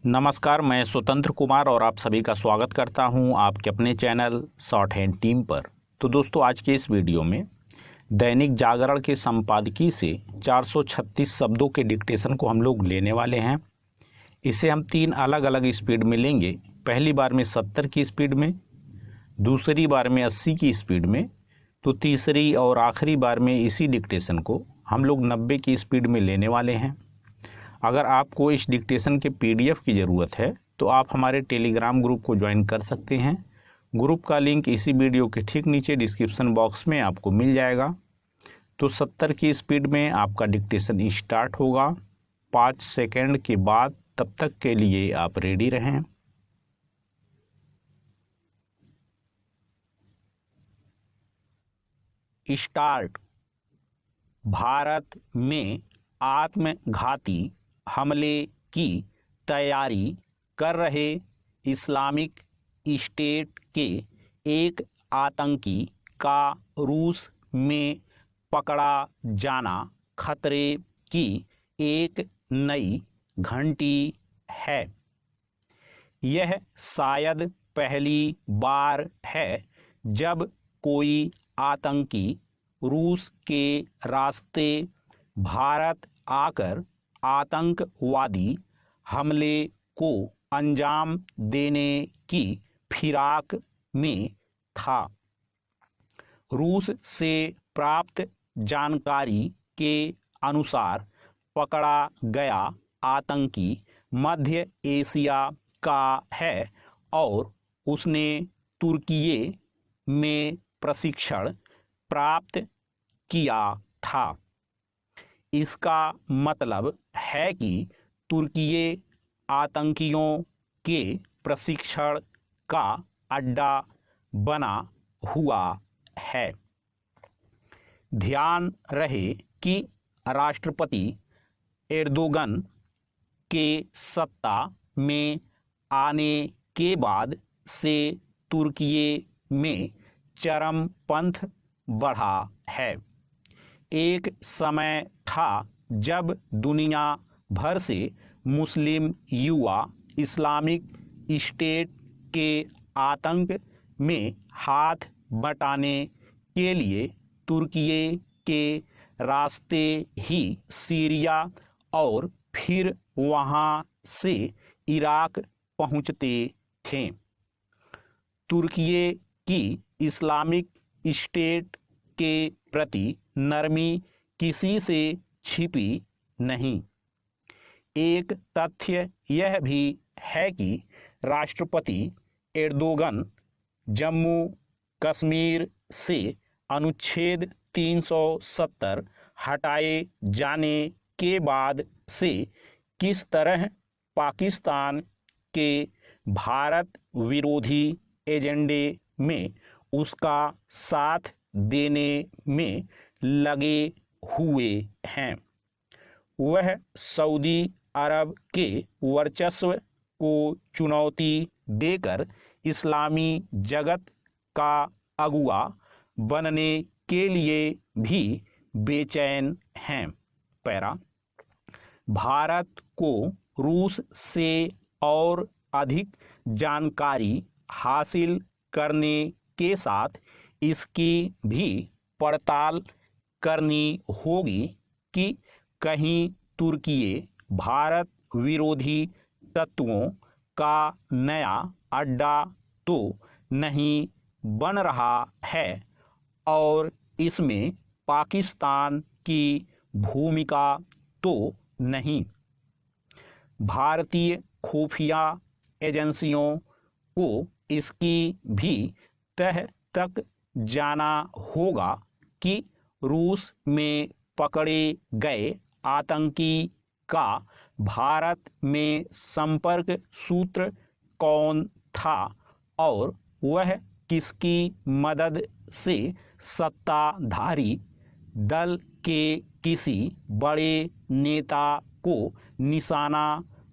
नमस्कार, मैं स्वतंत्र कुमार और आप सभी का स्वागत करता हूं आपके अपने चैनल शॉर्ट हैंड टीम पर। तो दोस्तों, आज के इस वीडियो में दैनिक जागरण के संपादकीय से 436 शब्दों के डिक्टेशन को हम लोग लेने वाले हैं। इसे हम 3 अलग अलग स्पीड में लेंगे। पहली बार में 70 की स्पीड में, दूसरी बार में 80 की स्पीड में, तो तीसरी और आखिरी बार में इसी डिक्टेशन को हम लोग 90 की स्पीड में लेने वाले हैं। अगर आपको इस डिक्टेशन के पीडीएफ की ज़रूरत है तो आप हमारे टेलीग्राम ग्रुप को ज्वाइन कर सकते हैं। ग्रुप का लिंक इसी वीडियो के ठीक नीचे डिस्क्रिप्शन बॉक्स में आपको मिल जाएगा। तो 70 की स्पीड में आपका डिक्टेशन स्टार्ट होगा 5 सेकंड के बाद। तब तक के लिए आप रेडी रहें। स्टार्ट। भारत में आत्मघाती हमले की तैयारी कर रहे इस्लामिक स्टेट के एक आतंकी का रूस में पकड़ा जाना खतरे की एक नई घंटी है। यह शायद पहली बार है जब कोई आतंकी रूस के रास्ते भारत आकर आतंकवादी हमले को अंजाम देने की फिराक में था। रूस से प्राप्त जानकारी के अनुसार पकड़ा गया आतंकी मध्य एशिया का है और उसने तुर्की में प्रशिक्षण प्राप्त किया था। इसका मतलब है कि तुर्की आतंकियों के प्रशिक्षण का अड्डा बना हुआ है। ध्यान रहे कि राष्ट्रपति एर्दोगन के सत्ता में आने के बाद से तुर्की में चरमपंथ बढ़ा है। एक समय था जब दुनिया भर से मुस्लिम युवा इस्लामिक स्टेट के आतंक में हाथ बटाने के लिए तुर्की के रास्ते ही सीरिया और फिर वहां से इराक पहुंचते थे। तुर्की की इस्लामिक स्टेट के प्रति नरमी किसी से छिपी नहीं। एक तथ्य यह भी है कि राष्ट्रपति एर्दोगन जम्मू कश्मीर से अनुच्छेद 370 हटाए जाने के बाद से किस तरह पाकिस्तान के भारत विरोधी एजेंडे में उसका साथ देने में लगे हुए हैं। वह सऊदी अरब के वर्चस्व को चुनौती देकर इस्लामी जगत का अगुआ बनने के लिए भी बेचैन हैं। पैरा। भारत को रूस से और अधिक जानकारी हासिल करने के साथ इसकी भी पड़ताल करनी होगी कि कहीं तुर्की भारत विरोधी तत्वों का नया अड्डा तो नहीं बन रहा है और इसमें पाकिस्तान की भूमिका तो नहीं। भारतीय खुफिया एजेंसियों को इसकी भी तह तक जाना होगा कि रूस में पकड़े गए आतंकी का भारत में संपर्क सूत्र कौन था और वह किसकी मदद से सत्ताधारी दल के किसी बड़े नेता को निशाना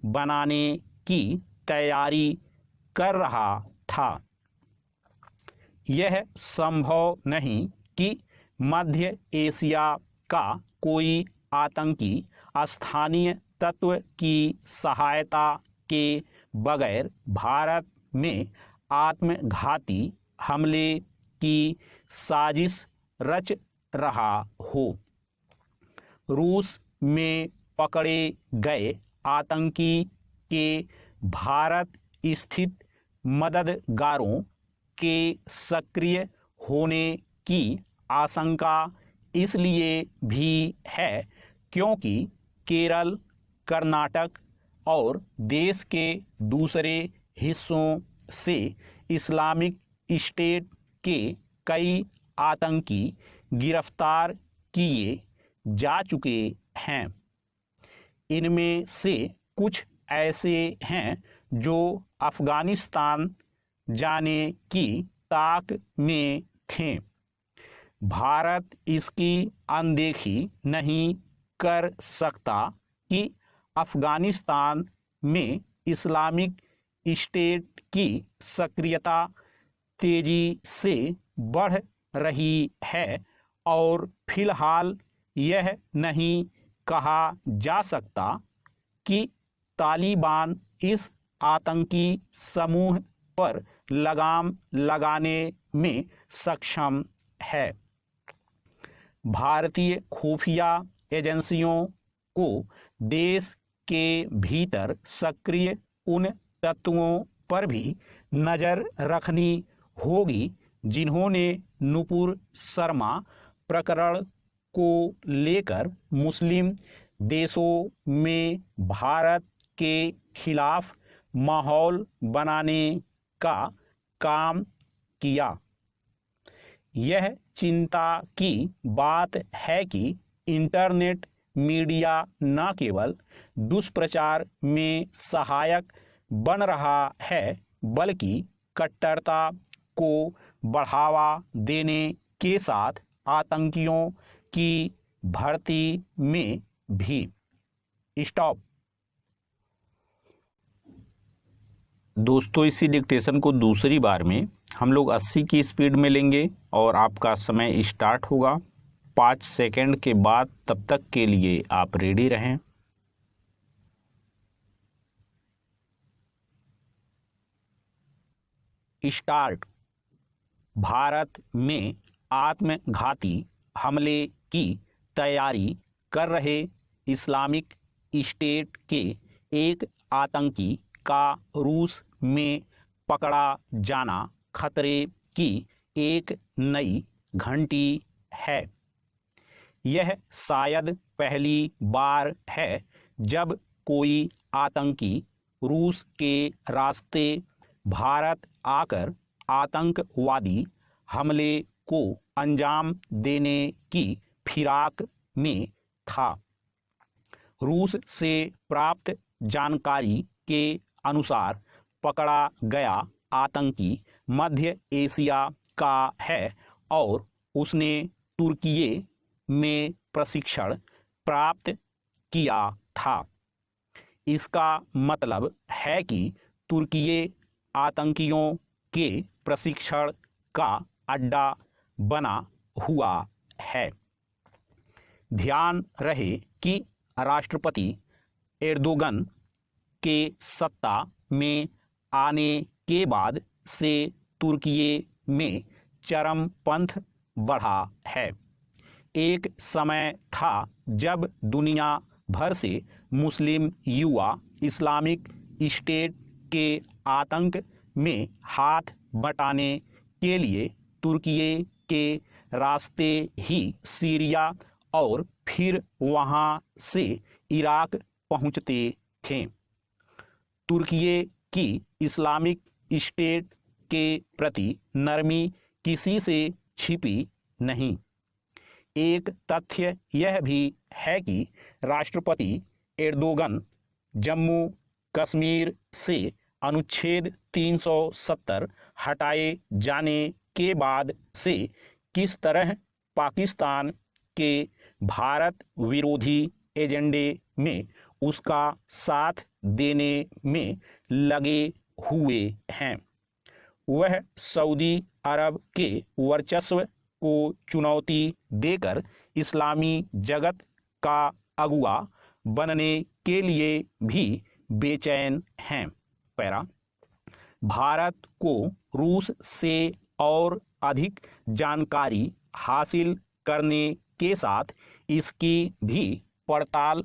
बनाने की तैयारी कर रहा था। यह संभव नहीं कि मध्य एशिया का कोई आतंकी स्थानीय तत्व की सहायता के बगैर भारत में आत्मघाती हमले की साजिश रच रहा हो। रूस में पकड़े गए आतंकी के भारत स्थित मददगारों के सक्रिय होने की आशंका इसलिए भी है क्योंकि केरल, कर्नाटक और देश के दूसरे हिस्सों से इस्लामिक स्टेट के कई आतंकी गिरफ्तार किए जा चुके हैं। इनमें से कुछ ऐसे हैं जो अफगानिस्तान जाने की ताक में थे। भारत इसकी अनदेखी नहीं कर सकता कि अफगानिस्तान में इस्लामिक स्टेट की सक्रियता तेजी से बढ़ रही है और फिलहाल यह नहीं कहा जा सकता कि तालिबान इस आतंकी समूह पर लगाम लगाने में सक्षम है। भारतीय खुफिया एजेंसियों को देश के भीतर सक्रिय उन तत्वों पर भी नज़र रखनी होगी जिन्होंने नुपुर शर्मा प्रकरण को लेकर मुस्लिम देशों में भारत के खिलाफ माहौल बनाने का काम किया। यह चिंता की बात है कि इंटरनेट मीडिया न केवल दुष्प्रचार में सहायक बन रहा है बल्कि कट्टरता को बढ़ावा देने के साथ आतंकियों की भर्ती में भी। स्टॉप। दोस्तों, इसी डिक्टेशन को दूसरी बार में हम लोग 80 की स्पीड में लेंगे और आपका समय स्टार्ट होगा 5 सेकंड के बाद। तब तक के लिए आप रेडी रहें। स्टार्ट। भारत में आत्मघाती हमले की तैयारी कर रहे इस्लामिक स्टेट के एक आतंकी का रूस में पकड़ा जाना खतरे की एक नई घंटी है। यह शायद पहली बार है जब कोई आतंकी रूस के रास्ते भारत आकर आतंकवादी हमले को अंजाम देने की फिराक में था। रूस से प्राप्त जानकारी के अनुसार पकड़ा गया आतंकी मध्य एशिया का है और उसने तुर्की में प्रशिक्षण प्राप्त किया था। इसका मतलब है कि तुर्की आतंकियों के प्रशिक्षण का अड्डा बना हुआ है। ध्यान रहे कि राष्ट्रपति एर्दोगन के सत्ता में आने के बाद से तुर्की में चरमपंथ बढ़ा है। एक समय था जब दुनिया भर से मुस्लिम युवा इस्लामिक स्टेट के आतंक में हाथ बटाने के लिए तुर्की के रास्ते ही सीरिया और फिर वहां से इराक पहुंचते थे। तुर्की की इस्लामिक स्टेट के प्रति नरमी किसी से छिपी नहीं। एक तथ्य यह भी है कि राष्ट्रपति एर्दोगन जम्मू कश्मीर से अनुच्छेद 370 हटाए जाने के बाद से किस तरह पाकिस्तान के भारत विरोधी एजेंडे में उसका साथ देने में लगे हुए हैं। वह सऊदी अरब के वर्चस्व को चुनौती देकर इस्लामी जगत का अगुवा बनने के लिए भी बेचैन हैं। पैरा, भारत को रूस से और अधिक जानकारी हासिल करने के साथ इसकी भी पड़ताल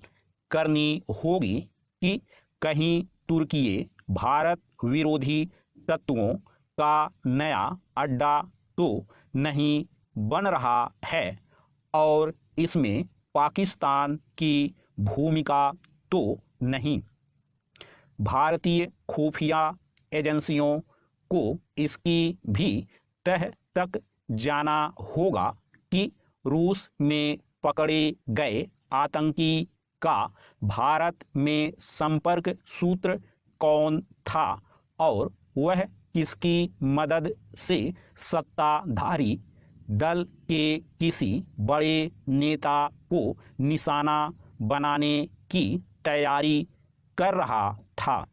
करनी होगी कि कहीं तुर्की भारत विरोधी तत्वों का नया अड्डा तो नहीं बन रहा है और इसमें पाकिस्तान की भूमिका तो नहीं। भारतीय खुफिया एजेंसियों को इसकी भी तह तक जाना होगा कि रूस में पकड़े गए आतंकी का भारत में संपर्क सूत्र कौन था और वह किसकी मदद से सत्ताधारी दल के किसी बड़े नेता को निशाना बनाने की तैयारी कर रहा था।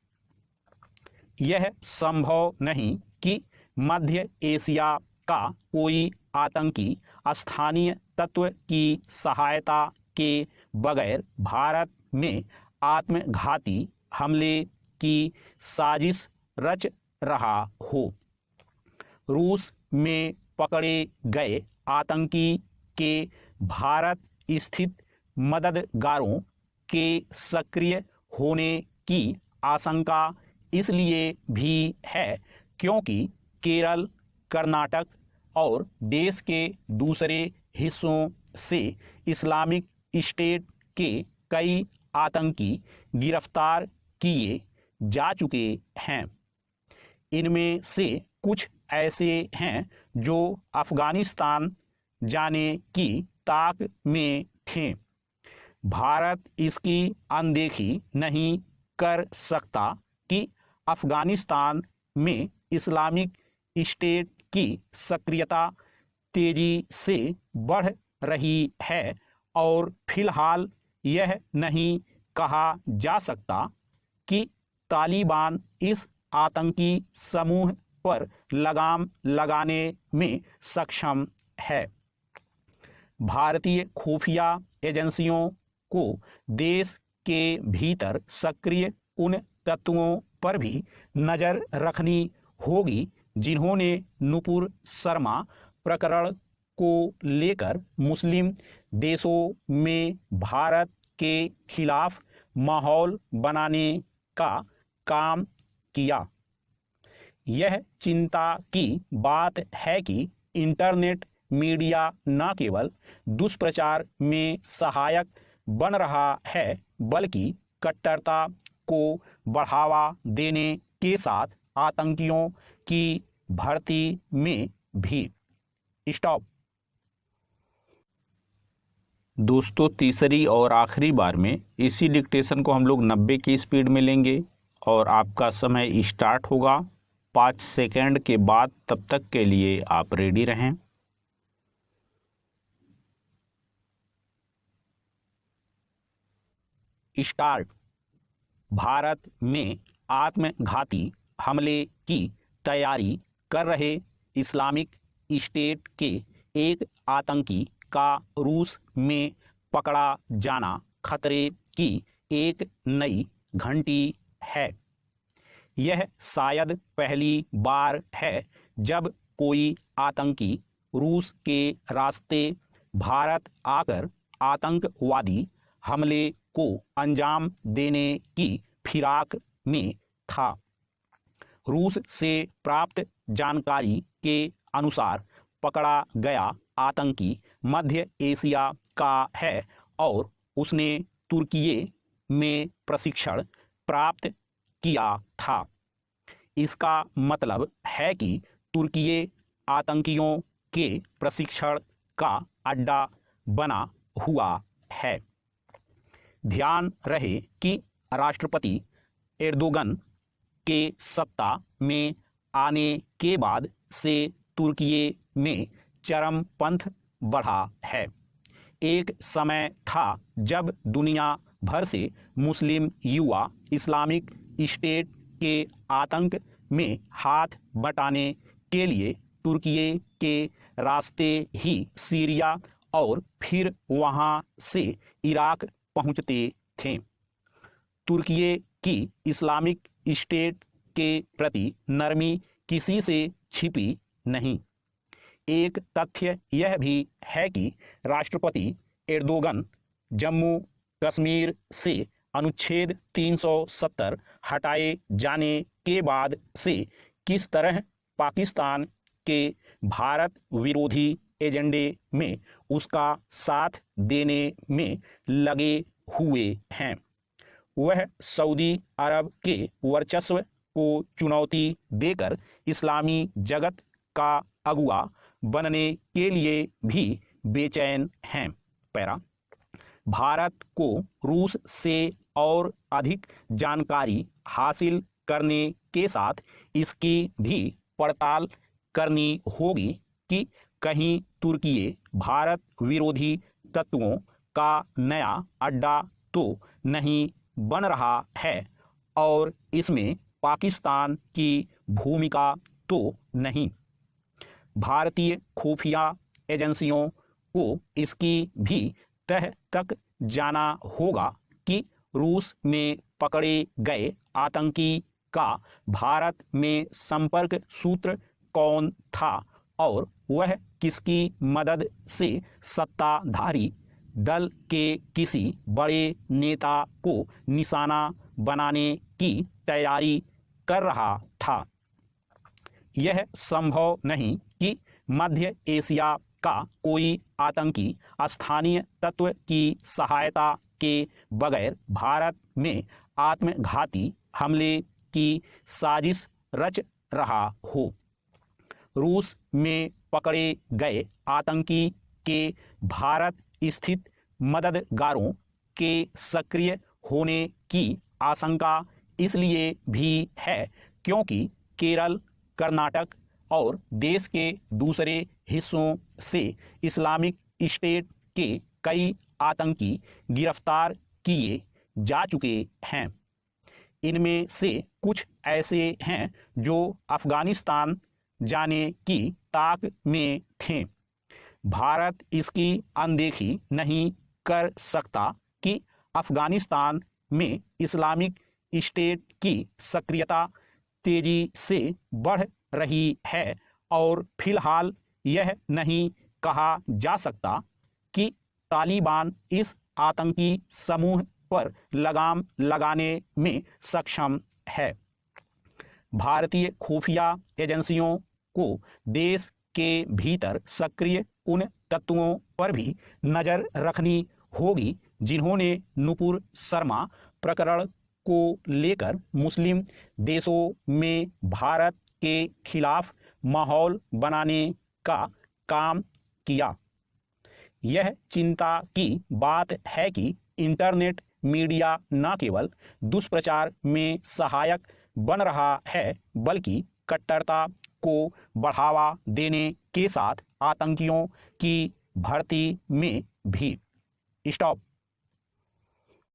यह संभव नहीं कि मध्य एशिया का कोई आतंकी स्थानीय तत्व की सहायता के बगैर भारत में आत्मघाती हमले की साजिश रच रहा हो। रूस में पकड़े गए आतंकी के भारत स्थित मददगारों के सक्रिय होने की आशंका इसलिए भी है क्योंकि केरल, कर्नाटक और देश के दूसरे हिस्सों से इस्लामिक स्टेट के कई आतंकी गिरफ्तार किए जा चुके हैं। इनमें से कुछ ऐसे हैं जो अफगानिस्तान जाने की ताक में थे। भारत इसकी अनदेखी नहीं कर सकता कि अफगानिस्तान में इस्लामिक स्टेट की सक्रियता तेजी से बढ़ रही है और फिलहाल यह नहीं कहा जा सकता कि तालिबान इस आतंकी समूह पर लगाम लगाने में सक्षम है। भारतीय खुफिया एजेंसियों को देश के भीतर सक्रिय उन तत्वों पर भी नज़र रखनी होगी जिन्होंने नुपुर शर्मा प्रकरण को लेकर मुस्लिम देशों में भारत के खिलाफ माहौल बनाने का काम किया। यह चिंता की बात है कि इंटरनेट मीडिया न केवल दुष्प्रचार में सहायक बन रहा है बल्कि कट्टरता को बढ़ावा देने के साथ आतंकियों की भर्ती में भी। स्टॉप। दोस्तों, तीसरी और आखिरी बार में इसी डिक्टेशन को हम लोग 90 की स्पीड में लेंगे और आपका समय स्टार्ट होगा 5 सेकंड के बाद। तब तक के लिए आप रेडी रहें। स्टार्ट। भारत में आत्मघाती हमले की तैयारी कर रहे इस्लामिक स्टेट के एक आतंकी का रूस में पकड़ा जाना खतरे की एक नई घंटी है। यह शायद पहली बार है जब कोई आतंकी रूस के रास्ते भारत आकर आतंकवादी हमले को अंजाम देने की फिराक में था। रूस से प्राप्त जानकारी के अनुसार पकड़ा गया आतंकी मध्य एशिया का है और उसने तुर्की में प्रशिक्षण प्राप्त किया था। इसका मतलब है कि तुर्की आतंकियों के प्रशिक्षण का अड्डा बना हुआ है। ध्यान रहे कि राष्ट्रपति एर्दोगन के सत्ता में आने के बाद से तुर्की में चरमपंथ बढ़ा है। एक समय था जब दुनिया भर से मुस्लिम युवा इस्लामिक स्टेट के आतंक में हाथ बटाने के लिए तुर्की के रास्ते ही सीरिया और फिर वहां से इराक पहुंचते थे। तुर्की की इस्लामिक स्टेट के प्रति नरमी किसी से छिपी नहीं। एक तथ्य यह भी है कि राष्ट्रपति एर्दोगन जम्मू कश्मीर से अनुच्छेद 370 हटाए जाने के बाद से किस तरह पाकिस्तान के भारत विरोधी एजेंडे में उसका साथ देने में लगे हुए हैं। वह सऊदी अरब के वर्चस्व को चुनौती देकर इस्लामी जगत का अगुआ बनने के लिए भी बेचैन हैं। पैरा भारत को रूस से और अधिक जानकारी हासिल करने के साथ इसकी भी पड़ताल करनी होगी कि कहीं तुर्की भारत विरोधी तत्वों का नया अड्डा तो नहीं बन रहा है और इसमें पाकिस्तान की भूमिका तो नहीं। भारतीय खुफिया एजेंसियों को इसकी भी तह तक जाना होगा कि रूस में पकड़े गए आतंकी का भारत में संपर्क सूत्र कौन था और वह किसकी मदद से सत्ताधारी दल के किसी बड़े नेता को निशाना बनाने की तैयारी कर रहा था। यह संभव नहीं कि मध्य एशिया का कोई आतंकी स्थानीय तत्व की सहायता के बगैर भारत में आत्मघाती हमले की साजिश रच रहा हो। रूस में पकड़े गए आतंकी के भारत स्थित मददगारों के सक्रिय होने की आशंका इसलिए भी है क्योंकि केरल, कर्नाटक और देश के दूसरे हिस्सों से इस्लामिक स्टेट के कई आतंकी गिरफ्तार किए जा चुके हैं। इनमें से कुछ ऐसे हैं जो अफगानिस्तान जाने की ताक में थे। भारत इसकी अनदेखी नहीं कर सकता कि अफगानिस्तान में इस्लामिक स्टेट की सक्रियता तेजी से बढ़ रही है और फिलहाल यह नहीं कहा जा सकता कि तालिबान इस आतंकी समूह पर लगाम लगाने में सक्षम है। भारतीय खुफिया एजेंसियों को देश के भीतर सक्रिय उन तत्वों पर भी नज़र रखनी होगी जिन्होंने नुपुर शर्मा प्रकरण को लेकर मुस्लिम देशों में भारत के खिलाफ माहौल बनाने का काम किया। यह चिंता की बात है कि इंटरनेट मीडिया न केवल दुष्प्रचार में सहायक बन रहा है बल्कि कट्टरता को बढ़ावा देने के साथ आतंकियों की भर्ती में भी। स्टॉप।